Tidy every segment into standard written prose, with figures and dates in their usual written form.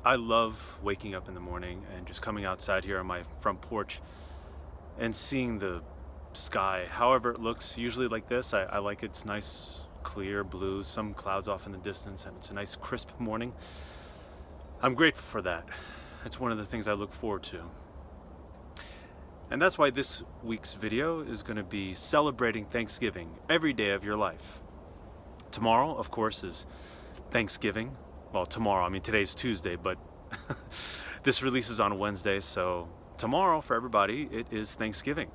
I love waking up in the morning and just coming outside here on my front porch and seeing the sky, however it looks, usually like this. I like it's nice, clear blue, some clouds off in the distance, and it's a nice crisp morning. I'm grateful for that. It's one of the things I look forward to. And that's why this week's video is going to be celebrating Thanksgiving every day of your life. Tomorrow, of course, is Thanksgiving. Well, tomorrow, I mean today's Tuesday, but this releases on Wednesday, so tomorrow for everybody it is Thanksgiving.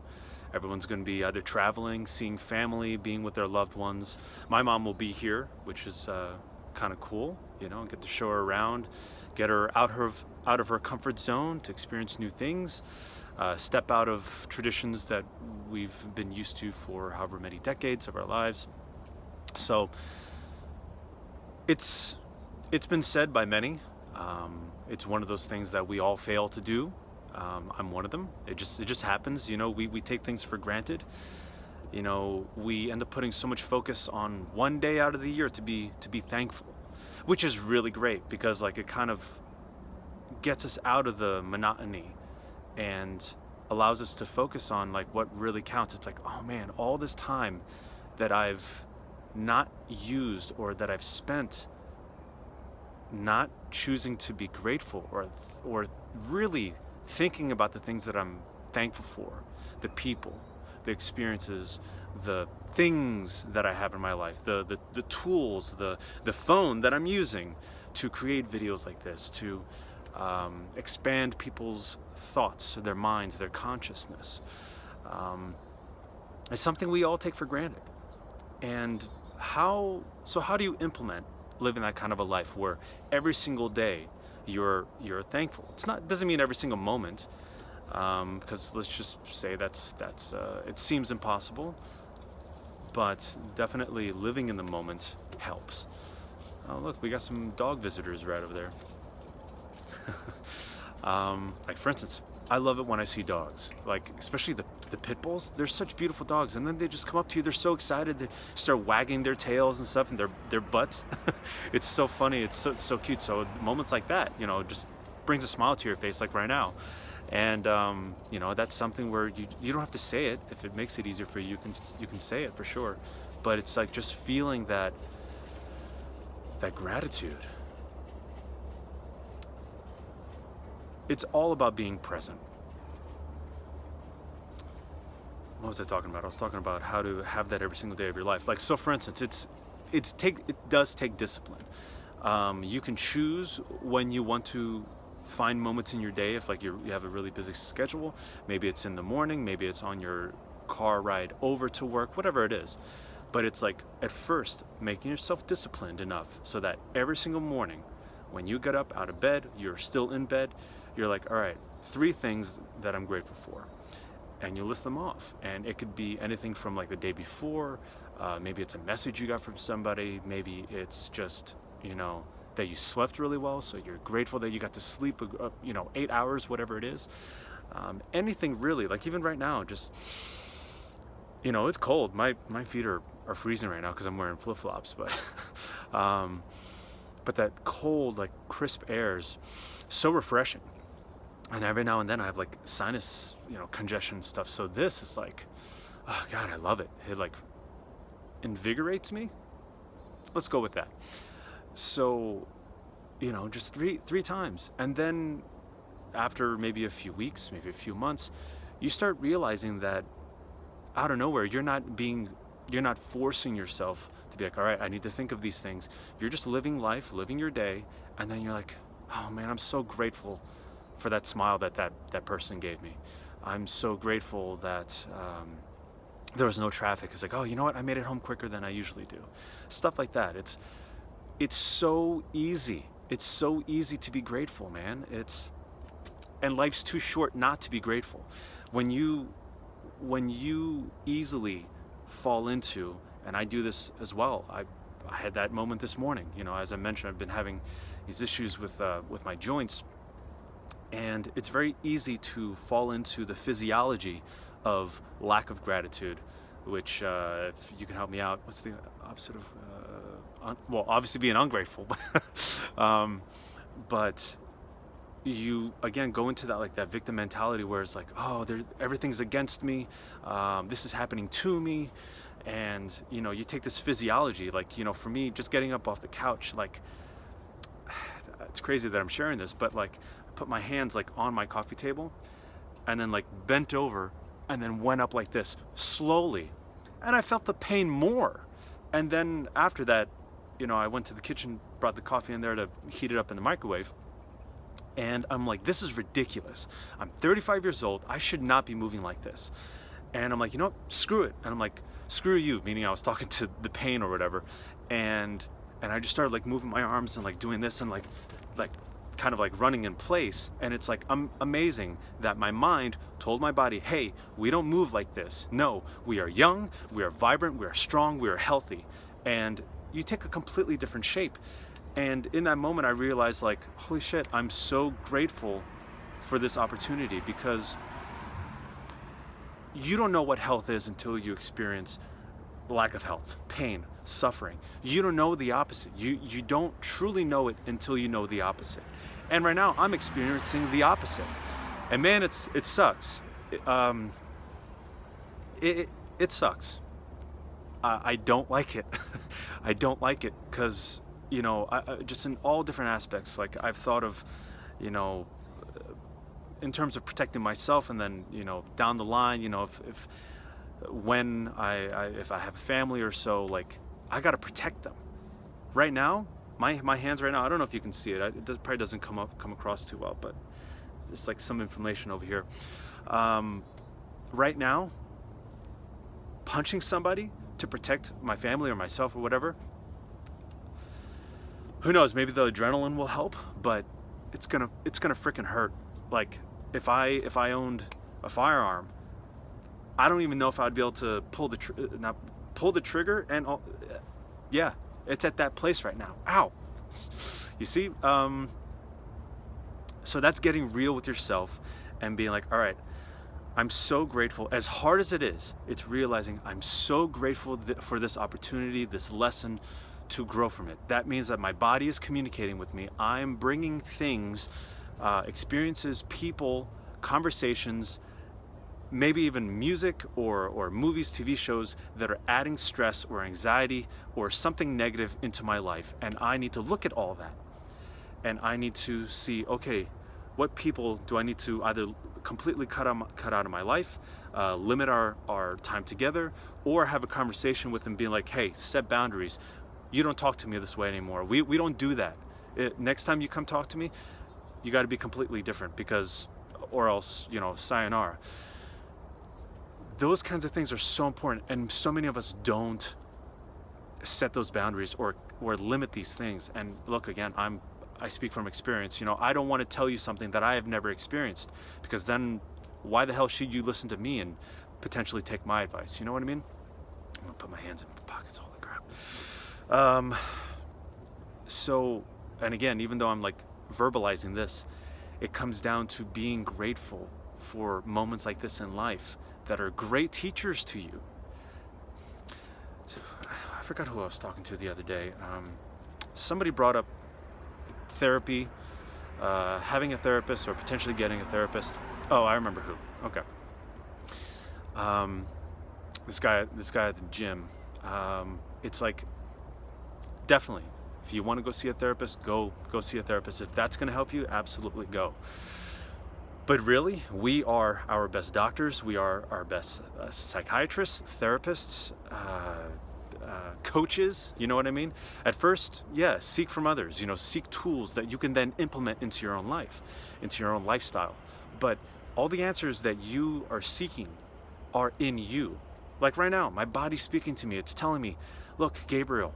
Everyone's going to be either traveling, seeing family, being with their loved ones. My mom will be here, which is kind of cool, get to show her around, get her out of her comfort zone to experience new things, step out of traditions that we've been used to for however many decades of our lives. So it's been said by many. It's one of those things that we all fail to do. I'm one of them. It just happens. We take things for granted. We end up putting so much focus on one day out of the year to be thankful, which is really great because it kind of gets us out of the monotony and allows us to focus on what really counts. It's oh man, all this time that I've not used or that I've spent not choosing to be grateful or really thinking about the things that I'm thankful for, the people, the experiences, the things that I have in my life, the tools, the phone that I'm using to create videos like this, to expand people's thoughts, their minds, their consciousness. It's something we all take for granted. And how do you implement living that kind of a life where every single day you're thankful? Doesn't mean every single moment, because let's just say that's it seems impossible, but definitely living in the moment helps. Oh look, we got some dog visitors right over there. For instance, I love it when I see dogs, especially the pit bulls. They're such beautiful dogs, and then they just come up to you. They're so excited. They start wagging their tails and stuff, and their butts. It's so funny. It's so cute. So moments like that, just brings a smile to your face, like right now. And that's something where you don't have to say it. If it makes it easier for you, you can say it for sure. But it's just feeling that gratitude. It's all about being present. What was I talking about? I was talking about how to have that every single day of your life. So for instance, it does take discipline. You can choose when you want to find moments in your day. If you have a really busy schedule, maybe it's in the morning, maybe it's on your car ride over to work, whatever it is. But it's at first making yourself disciplined enough so that every single morning when you get up out of bed, you're still in bed, you're all right, 3 things that I'm grateful for. And you list them off. And it could be anything from the day before, maybe it's a message you got from somebody, maybe it's just, that you slept really well, so you're grateful that you got to sleep, 8 hours, whatever it is. Anything really, even right now, just, it's cold. My feet are freezing right now because I'm wearing flip-flops, but that cold, crisp air is so refreshing. And every now and then I have sinus, congestion stuff. So this is oh God, I love it. It invigorates me. Let's go with that. So, just three times. And then after maybe a few weeks, maybe a few months, you start realizing that out of nowhere, you're not forcing yourself to be all right, I need to think of these things. You're just living life, living your day. And then you're oh man, I'm so grateful for that smile that person gave me. I'm so grateful that there was no traffic. It's oh, you know what? I made it home quicker than I usually do. Stuff like that. It's so easy. It's so easy to be grateful, man. And life's too short not to be grateful. When you easily fall into, and I do this as well. I had that moment this morning. As I mentioned, I've been having these issues with my joints. And it's very easy to fall into the physiology of lack of gratitude, which, if you can help me out, what's the opposite of, obviously being ungrateful, but you again go into that, like, that victim mentality where it's like, oh, everything's against me, this is happening to me. And you take this physiology, like, for me, just getting up off the couch, like, it's crazy that I'm sharing this, but like, I put my hands like on my coffee table and then like bent over and then went up like this slowly, and I felt the pain more. And then after that, I went to the kitchen, brought the coffee in there to heat it up in the microwave. And I'm like, this is ridiculous. I'm 35 years old. I should not be moving like this. And I'm like, screw it. And I'm like, screw you, meaning I was talking to the pain or whatever. And I just started like moving my arms and like doing this and like kind of like running in place. And it's like, amazing that my mind told my body, hey, we don't move like this. No, we are young, we are vibrant, we are strong, we are healthy. And you take a completely different shape. And in that moment, I realized, like, holy shit, I'm so grateful for this opportunity, because you don't know what health is until you experience lack of health, pain, suffering. You don't know the opposite. You don't truly know it until you know the opposite. And right now, I'm experiencing the opposite. And man, it sucks. It sucks. I don't like it. I don't like it because, I just in all different aspects, like I've thought of, in terms of protecting myself, and then, down the line, if I have a family or so, like, I got to protect them. Right now, my hands right now, I don't know if you can see it. It probably doesn't come across too well, but there's like some inflammation over here. Right now, punching somebody to protect my family or myself or whatever, who knows, maybe the adrenaline will help, but it's gonna freaking hurt. Like, if I owned a firearm, I don't even know if I'd be able to pull the trigger. And yeah, it's at that place right now. Ow. You see, so that's getting real with yourself and being like, all right, I'm so grateful. As hard as it is, it's realizing I'm so grateful for this opportunity, this lesson, to grow from it. That means that my body is communicating with me. I'm bringing things, experiences, people, conversations, maybe even music or movies, TV shows that are adding stress or anxiety or something negative into my life. And I need to look at all that. And I need to see, okay, what people do I need to either completely cut out of my life, limit our time together, or have a conversation with them being like, hey, set boundaries. You don't talk to me this way anymore. We don't do that. Next time you come talk to me, you got to be completely different, because, or else, sayonara. Those kinds of things are so important, and so many of us don't set those boundaries or limit these things. And look, again, I speak from experience. I don't want to tell you something that I have never experienced, because then why the hell should you listen to me and potentially take my advice? You know what I mean? I'm gonna put my hands in my pockets. Holy crap. So, and again, even though I'm like verbalizing this, it comes down to being grateful for moments like this in life that are great teachers to you. So, I forgot who I was talking to the other day. Somebody brought up therapy, having a therapist, or potentially getting a therapist. Oh, I remember who. Okay. This guy at the gym. It's like, definitely, if you want to go see a therapist, go see a therapist. If that's going to help you, absolutely go. But really, we are our best doctors. We are our best psychiatrists, therapists, coaches. You know what I mean? At first, yeah, seek from others. Seek tools that you can then implement into your own life, into your own lifestyle. But all the answers that you are seeking are in you. Like right now, my body's speaking to me. It's telling me, look, Gabriel,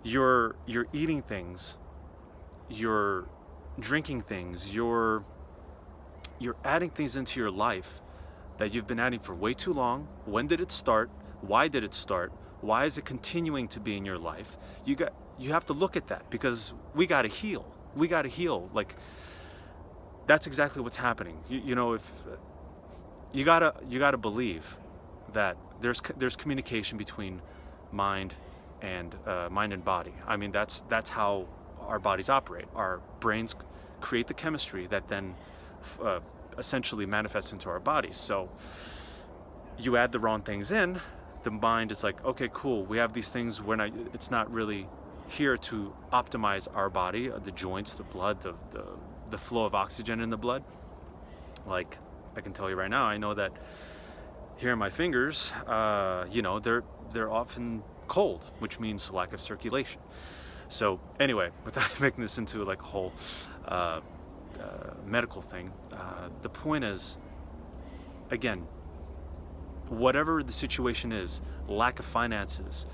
you're eating things, you're drinking things, you're adding things into your life that you've been adding for way too long. When did it start? Why did it start? Why is it continuing to be in your life? You have to look at that, because we got to heal. We got to heal. Like, that's exactly what's happening. If you gotta believe that there's communication between mind and body. I mean, that's how our bodies operate. Our brains create the chemistry that then essentially manifests into our bodies. So you add the wrong things in, the mind is like, okay, cool, we have these things, it's not really here to optimize our body, the joints, the blood, the flow of oxygen in the blood. Like, I can tell you right now, I know that here in my fingers, they're often cold, which means lack of circulation. So anyway, without making this into like a whole medical thing, the point is, again, whatever the situation is, lack of finances,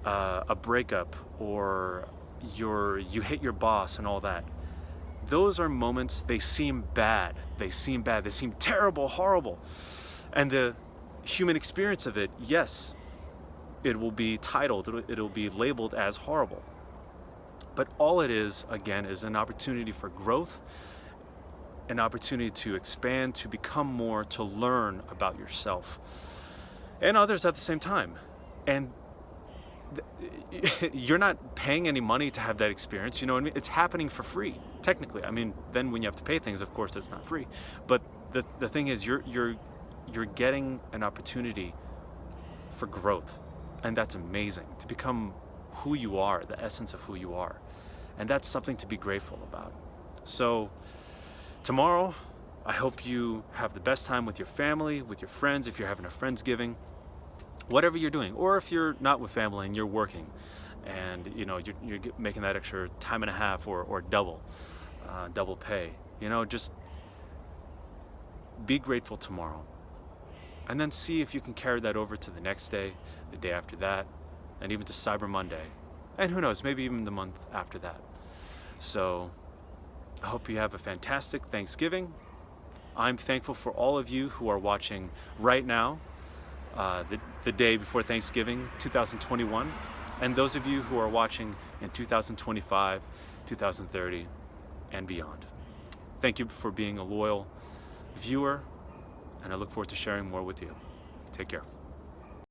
a breakup, or you hate your boss and all that, those are moments, they seem bad, they seem terrible, horrible. And the human experience of it, yes, it will be titled, it'll be labeled as horrible. But all it is, again, is an opportunity for growth, an opportunity to expand, to become more, to learn about yourself and others at the same time. And you're not paying any money to have that experience, you know what I mean? It's happening for free, technically. I mean, then when you have to pay things, of course, it's not free. But the thing is, you're getting an opportunity for growth, and that's amazing, to become who you are, the essence of who you are. And that's something to be grateful about. So tomorrow, I hope you have the best time with your family, with your friends, if you're having a Friendsgiving, whatever you're doing. Or if you're not with family and you're working and you're making that extra time and a half or double pay, just be grateful tomorrow. And then see if you can carry that over to the next day, the day after that, and even to Cyber Monday. And who knows, maybe even the month after that. So I hope you have a fantastic Thanksgiving. I'm thankful for all of you who are watching right now, the day before Thanksgiving 2021, and those of you who are watching in 2025, 2030, and beyond. Thank you for being a loyal viewer, and I look forward to sharing more with you. Take care.